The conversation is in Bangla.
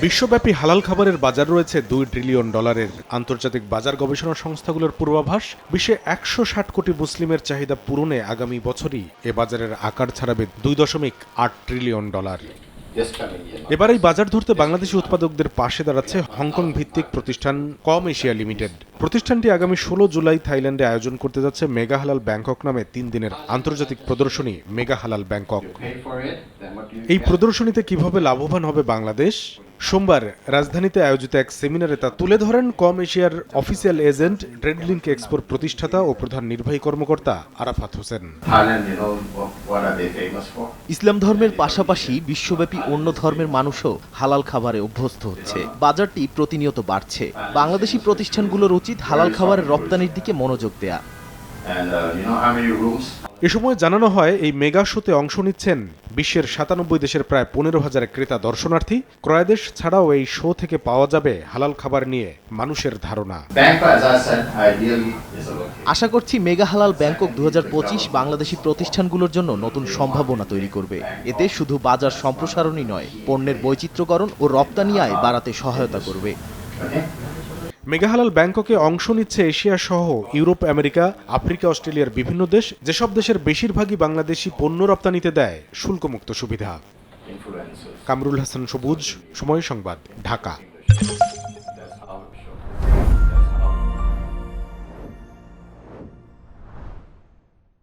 বিশ্বব্যাপী হালাল খাবারের বাজার রয়েছে $2 ট্রিলিয়ন। আন্তর্জাতিক বাজার গবেষণা সংস্থাগুলোর পূর্বাভাস, বিশ্বে 160 কোটি মুসলিমের চাহিদা পূরণে আগামী বছরই এ বাজারের আকার ছাড়াবে $2.8 ট্রিলিয়ন। এবার এই বাজার ধরতে বাংলাদেশি উৎপাদকদের পাশে দাঁড়াচ্ছে হংকং ভিত্তিক প্রতিষ্ঠান কম এশিয়া লিমিটেড। প্রতিষ্ঠানটি আগামী 16 জুলাই থাইল্যান্ডে আয়োজন করতে যাচ্ছে মেগা হালাল ব্যাংকক নামে 3 দিনের আন্তর্জাতিক প্রদর্শনী মেগা হালাল ব্যাংকক। এই প্রদর্শনীতে কিভাবে লাভবান হবে বাংলাদেশ, সোমবার রাজধানীতে আয়োজিত এক সেমিনারে তা তুলে ধরেন কম এশিয়ার অফিসিয়াল এজেন্ট ট্রেডলিংক এক্সপোর প্রতিষ্ঠাতা ও প্রধান নির্বাহী কর্মকর্তা আরাফাত হোসেন। ইসলাম ধর্মের পাশাপাশি বিশ্বব্যাপী অন্য ধর্মের মানুষও হালাল খাবারে অভ্যস্ত হচ্ছে। বাজারটি প্রতিনিয়ত বাড়ছে। বাংলাদেশি প্রতিষ্ঠানগুলোর উচিত হালাল খাবারের রপ্তানির দিকে মনোযোগ দেয়া। এ সময় জানানো হয়, এই মেগা শোতে অংশ নিচ্ছেন বিশ্বের 97 দেশের প্রায় 15,000 ক্রেতা দর্শনার্থী। ক্রয়াদেশ ছাড়াও এই শো থেকে পাওয়া যাবে হালাল খাবার নিয়ে মানুষের ধারণা। আশা করছি মেগা হালাল ব্যাংকক 2025 বাংলাদেশি প্রতিষ্ঠানগুলোর জন্য নতুন সম্ভাবনা তৈরি করবে। এতে শুধু বাজার সম্প্রসারণই নয়, পণ্যের বৈচিত্র্যকরণ ও রপ্তানি আয় বাড়াতে সহায়তা করবে। মেগা হালাল ব্যাংককে অংশ নিচ্ছে এশিয়া সহ ইউরোপ, আমেরিকা, আফ্রিকা, অস্ট্রেলিয়ার বিভিন্ন দেশ, যেসব দেশের বেশিরভাগই বাংলাদেশি পণ্য রপ্তানিতে দেয় শুল্কমুক্ত সুবিধা। কামরুল হাসান সবুজ, সময় সংবাদ, ঢাকা।